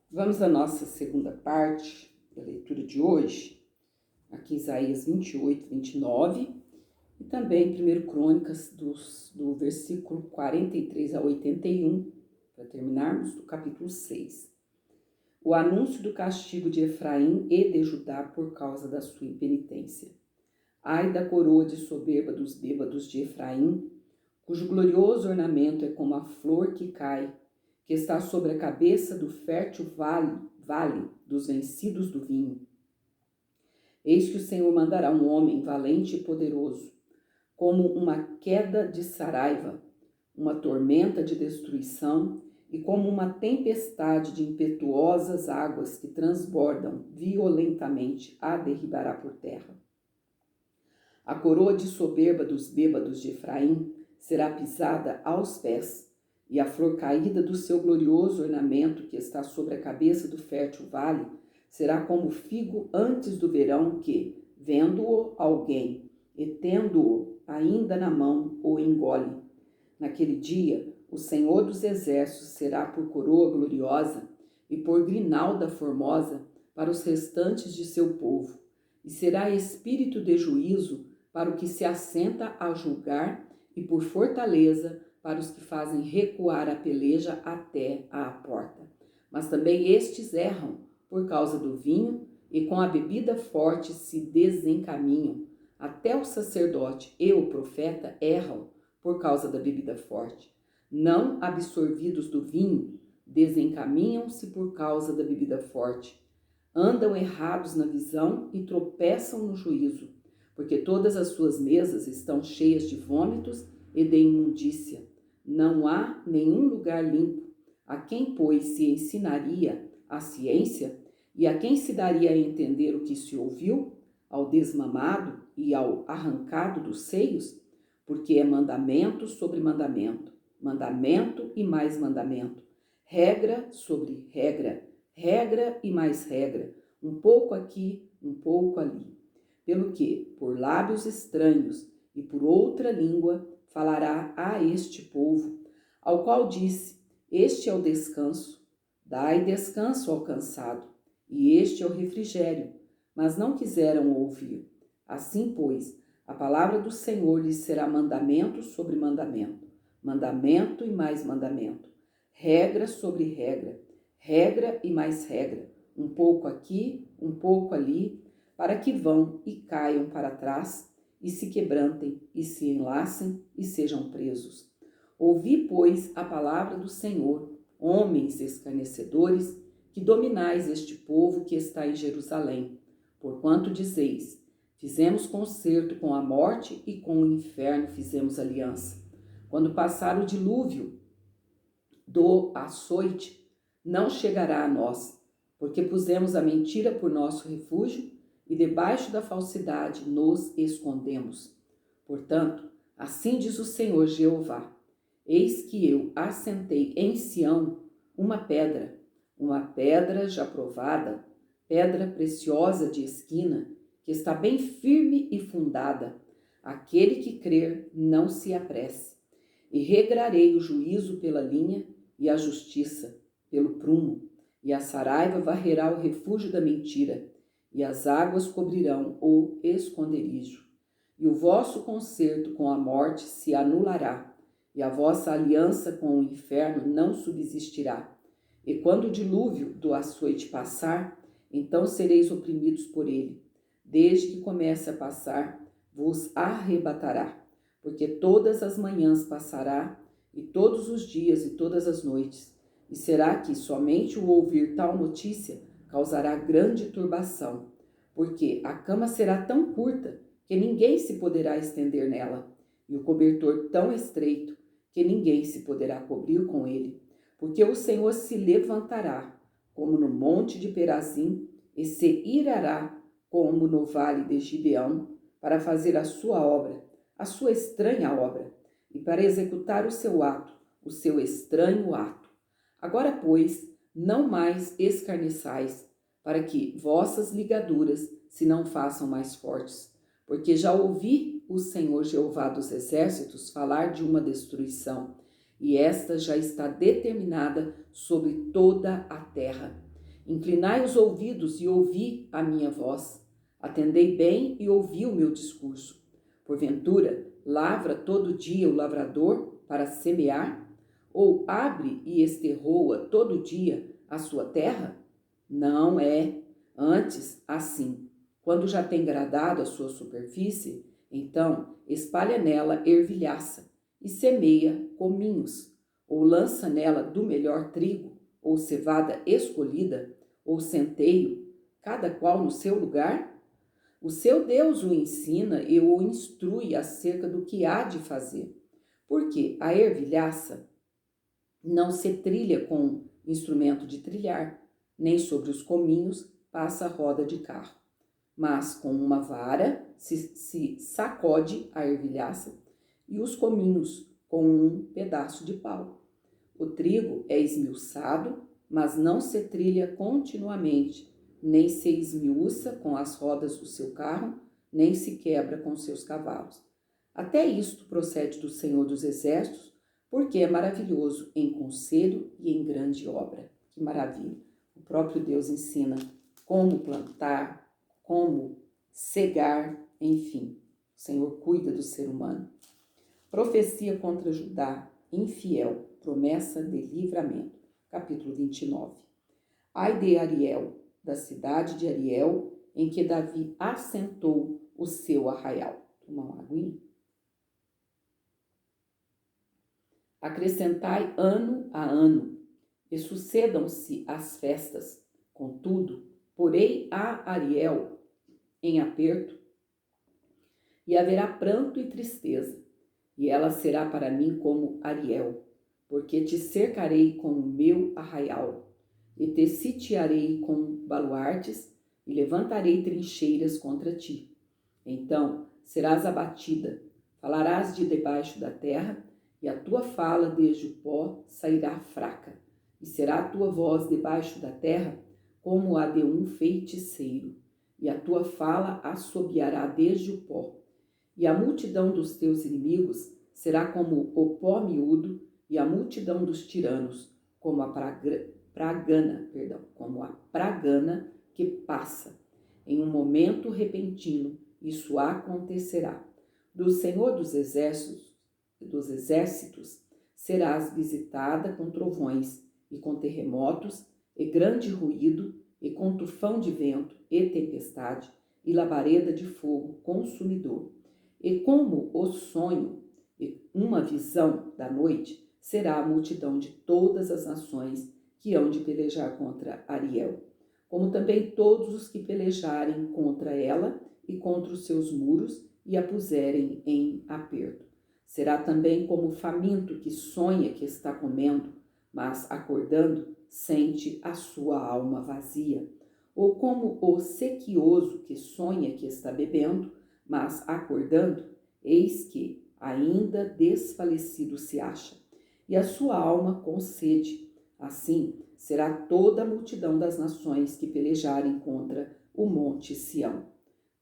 Vamos à nossa segunda parte da leitura de hoje, aqui Isaías 28, 29 e também 1 Crônicas do versículo 43 a 81, para terminarmos, do capítulo 6. O anúncio do castigo de Efraim e de Judá por causa da sua impenitência. Ai da coroa de soberba dos bêbados de Efraim, cujo glorioso ornamento é como a flor que cai, que está sobre a cabeça do fértil vale dos vencidos do vinho. Eis que o Senhor mandará um homem valente e poderoso, como uma queda de saraiva, uma tormenta de destruição e como uma tempestade de impetuosas águas que transbordam violentamente a derribará por terra. A coroa de soberba dos bêbados de Efraim será pisada aos pés, e a flor caída do seu glorioso ornamento que está sobre a cabeça do fértil vale será como o figo antes do verão que, vendo-o alguém e tendo-o ainda na mão, o engole. Naquele dia, o Senhor dos Exércitos será por coroa gloriosa e por grinalda formosa para os restantes de seu povo, e será espírito de juízo para o que se assenta a julgar e por fortaleza para os que fazem recuar a peleja até à porta. Mas também estes erram por causa do vinho e com a bebida forte se desencaminham. Até o sacerdote e o profeta erram por causa da bebida forte. Não absorvidos do vinho, desencaminham-se por causa da bebida forte. Andam errados na visão e tropeçam no juízo, porque todas as suas mesas estão cheias de vômitos e de imundícia. Não há nenhum lugar limpo. A quem, pois, se ensinaria a ciência e a quem se daria a entender o que se ouviu? Ao desmamado e ao arrancado dos seios? Porque é mandamento sobre mandamento, mandamento e mais mandamento, regra sobre regra, regra e mais regra, um pouco aqui, um pouco ali. Pelo que, por lábios estranhos e por outra língua, falará a este povo, ao qual disse: este é o descanso, dai descanso ao cansado, e este é o refrigério, mas não quiseram ouvir. Assim, pois, a palavra do Senhor lhes será mandamento sobre mandamento, mandamento e mais mandamento, regra sobre regra, regra e mais regra, um pouco aqui, um pouco ali, para que vão e caiam para trás, e se quebrantem, e se enlacem, e sejam presos. Ouvi, pois, a palavra do Senhor, homens escarnecedores, que dominais este povo que está em Jerusalém. Porquanto dizeis: fizemos concerto com a morte e com o inferno fizemos aliança. Quando passar o dilúvio do açoite, não chegará a nós, porque pusemos a mentira por nosso refúgio e debaixo da falsidade nos escondemos. Portanto, assim diz o Senhor Jeová: eis que eu assentei em Sião uma pedra já provada, pedra preciosa de esquina, que está bem firme e fundada. Aquele que crer não se apresse. E regrarei o juízo pela linha e a justiça pelo prumo, e a saraiva varrerá o refúgio da mentira, e as águas cobrirão o esconderijo. E o vosso concerto com a morte se anulará, e a vossa aliança com o inferno não subsistirá. E quando o dilúvio do açoite passar, então sereis oprimidos por ele. Desde que comece a passar, vos arrebatará, porque todas as manhãs passará, e todos os dias e todas as noites. E será que somente o ouvir tal notícia causará grande turbação, porque a cama será tão curta que ninguém se poderá estender nela, e o cobertor tão estreito que ninguém se poderá cobrir com ele, porque o Senhor se levantará, como no monte de Perazim, e se irará, como no vale de Gibeão, para fazer a sua obra, a sua estranha obra, e para executar o seu ato, o seu estranho ato. Agora, pois, não mais escarneçais, para que vossas ligaduras se não façam mais fortes, porque já ouvi o Senhor Jeová dos Exércitos falar de uma destruição, e esta já está determinada sobre toda a terra. Inclinai os ouvidos e ouvi a minha voz. Atendei bem e ouvi o meu discurso. Porventura, lavra todo dia o lavrador para semear? Ou abre e esterroa todo dia a sua terra? Não é. Antes, assim, quando já tem gradado a sua superfície, então espalha nela ervilhaça e semeia cominhos, ou lança nela do melhor trigo, ou cevada escolhida, ou centeio, cada qual no seu lugar? O seu Deus o ensina e o instrui acerca do que há de fazer, porque a ervilhaça não se trilha com instrumento de trilhar, nem sobre os cominhos passa roda de carro, mas com uma vara se sacode a ervilhaça e os cominhos com um pedaço de pau. O trigo é esmiuçado, mas não se trilha continuamente, nem se esmiuça com as rodas do seu carro, nem se quebra com seus cavalos. Até isto procede do Senhor dos Exércitos, porque é maravilhoso em conselho e em grande obra. Que maravilha! O próprio Deus ensina como plantar, como cegar, enfim. O Senhor cuida do ser humano. Profecia contra Judá, infiel, promessa de livramento. Capítulo 29. Ai de Ariel, da cidade de Ariel, em que Davi assentou o seu arraial. Tomar uma aguinha? Acrescentai ano a ano, e sucedam-se as festas. Contudo, porei a Ariel em aperto, e haverá pranto e tristeza, e ela será para mim como Ariel, porque te cercarei com o meu arraial, e te sitiarei com baluartes, e levantarei trincheiras contra ti. Então serás abatida, falarás de debaixo da terra, e a tua fala desde o pó sairá fraca, e será a tua voz debaixo da terra como a de um feiticeiro, e a tua fala assobiará desde o pó. E a multidão dos teus inimigos será como o pó miúdo, e a multidão dos tiranos como a pragana que passa. Em um momento repentino, isso acontecerá. Do Senhor dos exércitos serás visitada com trovões e com terremotos e grande ruído e com tufão de vento e tempestade e labareda de fogo consumidor. E como o sonho e uma visão da noite será a multidão de todas as nações que hão de pelejar contra Ariel, como também todos os que pelejarem contra ela e contra os seus muros e a puserem em aperto. Será também como o faminto que sonha que está comendo, mas acordando sente a sua alma vazia, ou como o sequioso que sonha que está bebendo, mas acordando, eis que ainda desfalecido se acha, e a sua alma com sede. Assim será toda a multidão das nações que pelejarem contra o monte Sião.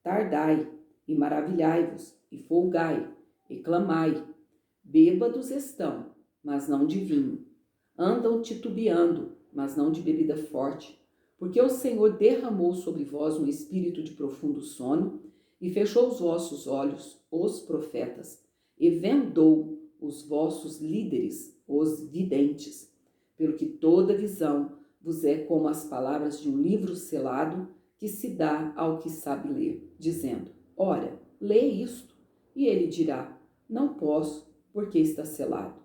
Tardai, e maravilhai-vos, e folgai, e clamai. Bêbados estão, mas não de vinho. Andam titubeando, mas não de bebida forte, porque o Senhor derramou sobre vós um espírito de profundo sono, e fechou os vossos olhos, os profetas, e vendou os vossos líderes, os videntes, pelo que toda visão vos é como as palavras de um livro selado que se dá ao que sabe ler, dizendo: ora, lê isto, e ele dirá: não posso, porque está selado.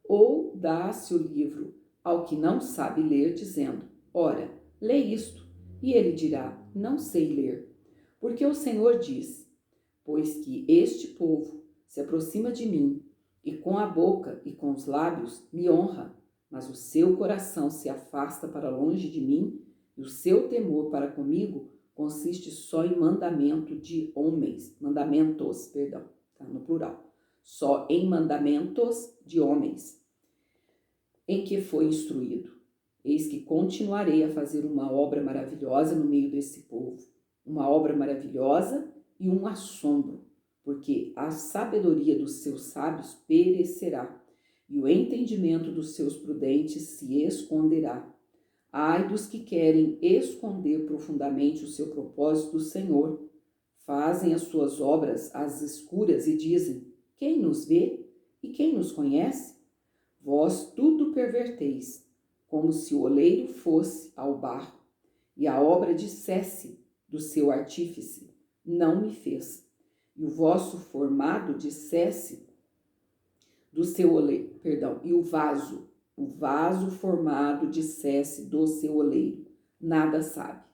Ou dá-se o livro ao que não sabe ler, dizendo: ora, lê isto, e ele dirá: não sei ler. Porque o Senhor diz: pois que este povo se aproxima de mim, e com a boca e com os lábios me honra, mas o seu coração se afasta para longe de mim, e o seu temor para comigo consiste só em mandamentos, tá no plural, só em mandamentos de homens, em que foi instruído. Eis que continuarei a fazer uma obra maravilhosa no meio desse povo, uma obra maravilhosa e um assombro, porque a sabedoria dos seus sábios perecerá, e o entendimento dos seus prudentes se esconderá. Ai dos que querem esconder profundamente o seu propósito do Senhor. Fazem as suas obras às escuras e dizem: quem nos vê e quem nos conhece? Vós tudo perverteis, como se o oleiro fosse ao barro, e a obra dissesse do seu artífice: não me fez. E o vosso formado dissesse do seu oleiro, e o vaso formado dissesse do seu oleiro: nada sabe.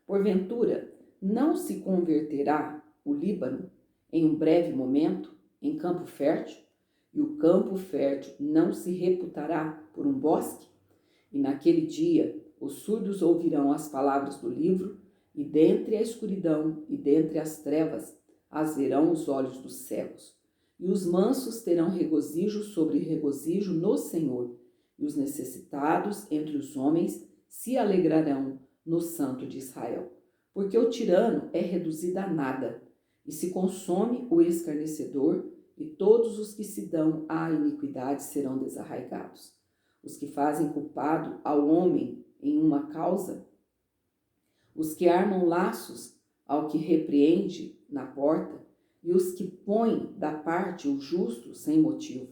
Porventura, não se converterá o Líbano em um breve momento em campo fértil? E o campo fértil não se reputará por um bosque? E naquele dia os surdos ouvirão as palavras do livro, e dentre a escuridão e dentre as trevas as verão os olhos dos cegos. E os mansos terão regozijo sobre regozijo no Senhor, e os necessitados entre os homens se alegrarão no Santo de Israel. Porque o tirano é reduzido a nada, e se consome o escarnecedor, e todos os que se dão à iniquidade serão desarraigados. Os que fazem culpado ao homem em uma causa, os que armam laços ao que repreende na porta, e os que põem da parte o justo sem motivo.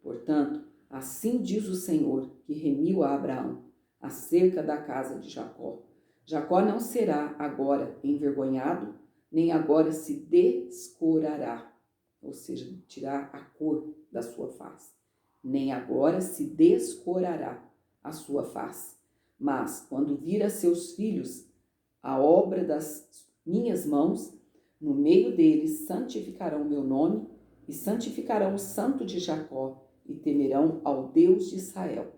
Portanto, assim diz o Senhor, que remiu a Abraão acerca da casa de Jacó: Jacó não será agora envergonhado, nem agora se descorará, ou seja, tirar a cor da sua face, nem agora se descorará a sua face. Mas, quando vir a seus filhos a obra das minhas mãos, no meio deles santificarão meu nome, e santificarão o santo de Jacó, e temerão ao Deus de Israel.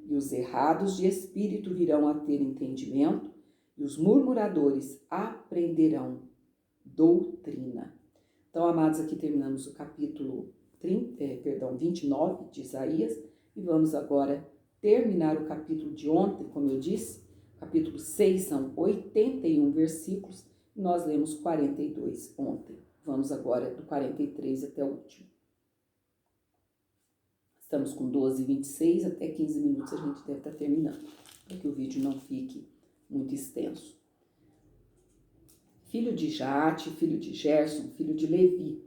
E os errados de espírito virão a ter entendimento, e os murmuradores aprenderão doutrina. Então, amados, aqui terminamos o capítulo 29 de Isaías, e vamos agora terminar o capítulo de ontem, como eu disse. Capítulo 6 são 81 versículos, e nós lemos 42 ontem. Vamos agora do 43 até o último. Estamos com 12h26, até 15 minutos a gente deve estar terminando, para que o vídeo não fique muito extenso. Filho de Jaate, filho de Gerson, filho de Levi,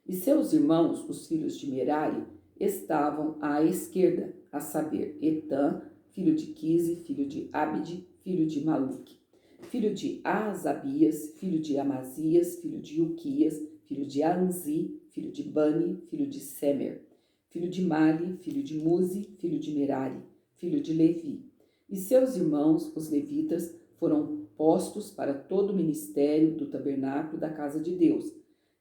e seus irmãos, os filhos de Merari, estavam à esquerda, a saber, Etã, filho de Quise, filho de Abide, filho de Maluque, filho de Azabias, filho de Amazias, filho de Uquias, filho de Anzi, filho de Bani, filho de Semer, filho de Mali, filho de Muzi, filho de Merari, filho de Levi. E seus irmãos, os levitas, foram postos para todo o ministério do tabernáculo da casa de Deus.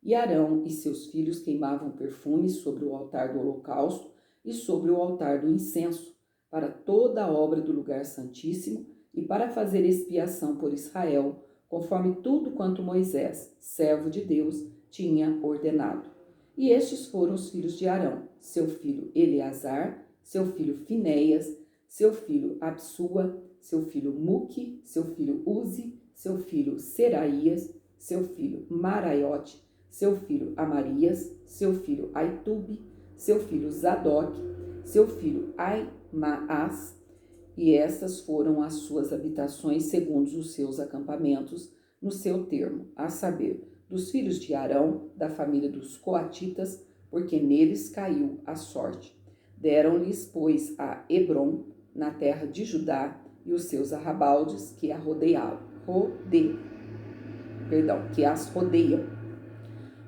E Arão e seus filhos queimavam perfumes sobre o altar do holocausto e sobre o altar do incenso, para toda a obra do lugar santíssimo e para fazer expiação por Israel, conforme tudo quanto Moisés, servo de Deus, tinha ordenado. E estes foram os filhos de Arão: seu filho Eleazar, seu filho Finéias, seu filho Absua, seu filho Muque, seu filho Uzi, seu filho Seraías, seu filho Maraiote, seu filho Amarias, seu filho Aitube, seu filho Zadok, seu filho Aimaas, e estas foram as suas habitações segundo os seus acampamentos, no seu termo, a saber, dos filhos de Arão, da família dos Coatitas, porque neles caiu a sorte. Deram-lhes, pois, a Hebron, na terra de Judá, e os seus arrabaldes que as rodeiam.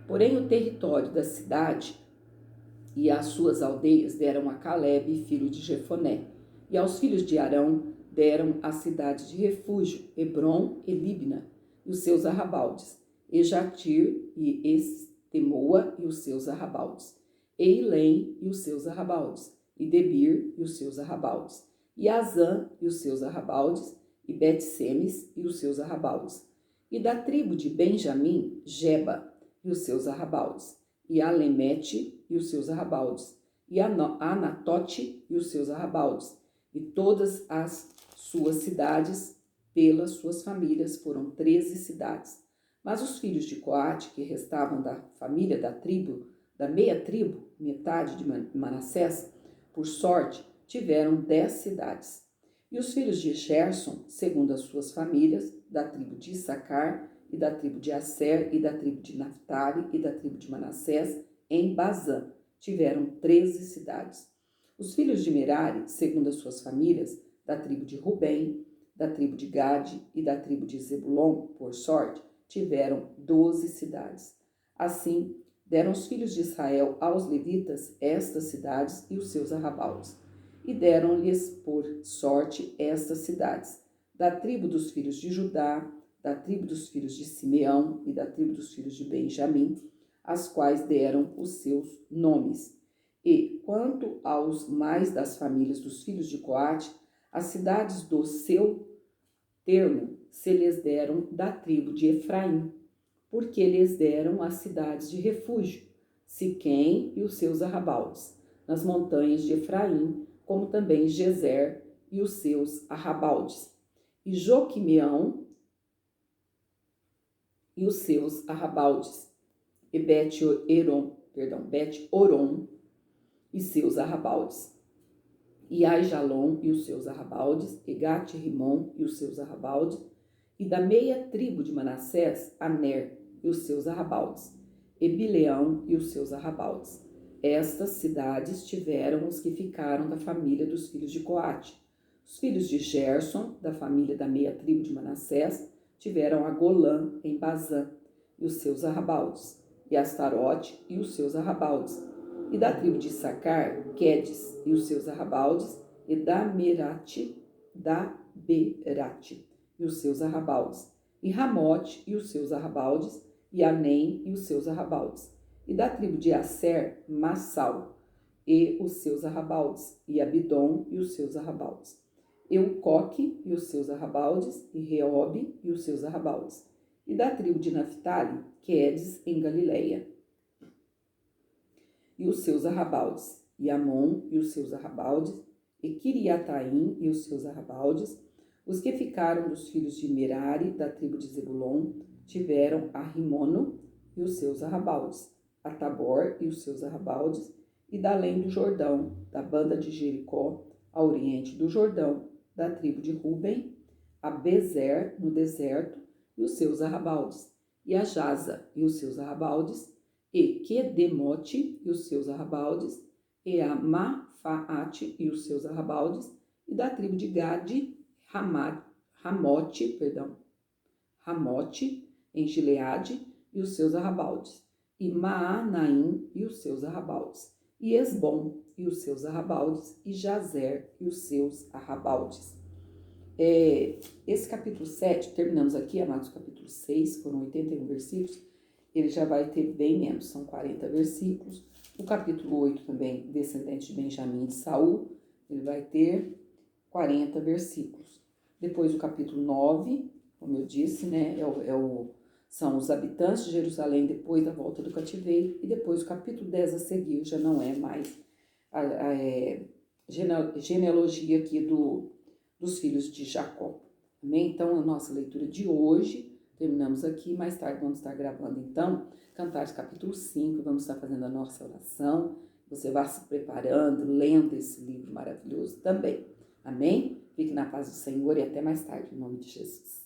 Porém, o território da cidade e as suas aldeias deram a Calebe, filho de Jefoné, e aos filhos de Arão deram a cidade de refúgio, Hebron e Libna, e os seus arrabaldes, e Jatir e Estemoa e os seus arrabaldes, e Ilém e os seus arrabaldes, e Debir e os seus arrabaldes, e Azã e os seus arrabaldes, e Bet-Semes e os seus arrabaldes, e da tribo de Benjamim, Geba e os seus arrabaldes, e Alemete e os seus arrabaldes, e Anatote e os seus arrabaldes, e todas as suas cidades, pelas suas famílias, foram 13 cidades. Mas os filhos de Coate, que restavam da família da meia tribo, metade de Manassés, por sorte, tiveram 10 cidades. E os filhos de Gerson, segundo as suas famílias, da tribo de Issacar, e da tribo de Asser, e da tribo de Naphtali, e da tribo de Manassés, em Bazã, tiveram 13 cidades. Os filhos de Merari, segundo as suas famílias, da tribo de Rubem, da tribo de Gade e da tribo de Zebulon, por sorte, tiveram 12 cidades. Assim, deram os filhos de Israel aos levitas estas cidades e os seus arrabaldes. E deram-lhes por sorte estas cidades, da tribo dos filhos de Judá, da tribo dos filhos de Simeão e da tribo dos filhos de Benjamim, as quais deram os seus nomes. E, quanto aos mais das famílias dos filhos de Coate, as cidades do seu termo se lhes deram da tribo de Efraim, porque lhes deram as cidades de refúgio, Siquém e os seus arrabaldes, nas montanhas de Efraim, como também Gezer e os seus arrabaldes, e Joquimeão e os seus arrabaldes, e Bet-Oron e seus arrabaldes, e Aijalon e os seus arrabaldes, e Gat-Rimon e os seus arrabaldes, e da meia tribo de Manassés, Aner e os seus arrabaldes, e Bileão e os seus arrabaldes. Estas cidades tiveram os que ficaram da família dos filhos de Coate. Os filhos de Gerson, da família da meia tribo de Manassés, tiveram a Golã em Bazã e os seus arrabaldes, e Astarote e os seus arrabaldes, e da tribo de Issacar, Quedes e os seus arrabaldes, e Daberate e os seus arrabaldes, e Ramote e os seus arrabaldes, e Anem e os seus arrabaldes, e da tribo de Asser, Massal e os seus arrabaldes, e Abidom e os seus arrabaldes, Eucoque e os seus arrabaldes, e Reobe e os seus arrabaldes, e da tribo de Naphtali, Quedes em Galileia, e os seus arrabaldes, e Amon e os seus arrabaldes, e Quiriataim e os seus arrabaldes. Os que ficaram dos filhos de Merari, da tribo de Zebulon, tiveram a Rimono e os seus arrabaldes, a Tabor e os seus arrabaldes, e da além do Jordão, da banda de Jericó, a oriente do Jordão, da tribo de Ruben, a Bezer, no deserto, e os seus arrabaldes, e a Jaza e os seus arrabaldes, e Quedemote e os seus arrabaldes, e a Mafaate e os seus arrabaldes, e da tribo de Gade, Ramote, em Gileade, e os seus arrabaldes, e Maanaim e os seus arrabaldes, e Esbom e os seus arrabaldes, e Jazer e os seus arrabaldes. Esse capítulo 7, terminamos aqui, amados, capítulo 6, foram 81 versículos, ele já vai ter bem menos, são 40 versículos. O capítulo 8 também, descendente de Benjamim e de Saul, ele vai ter 40 versículos. Depois o capítulo 9, como eu disse, né, são os habitantes de Jerusalém depois da volta do cativeiro, e depois o capítulo 10 a seguir já não é mais a genealogia aqui dos filhos de Jacó. Amém? Então, a nossa leitura de hoje, terminamos aqui, mais tarde vamos estar gravando então, Cantares capítulo 5, vamos estar fazendo a nossa oração, você vai se preparando, lendo esse livro maravilhoso também. Amém? Fique na paz do Senhor e até mais tarde, em nome de Jesus.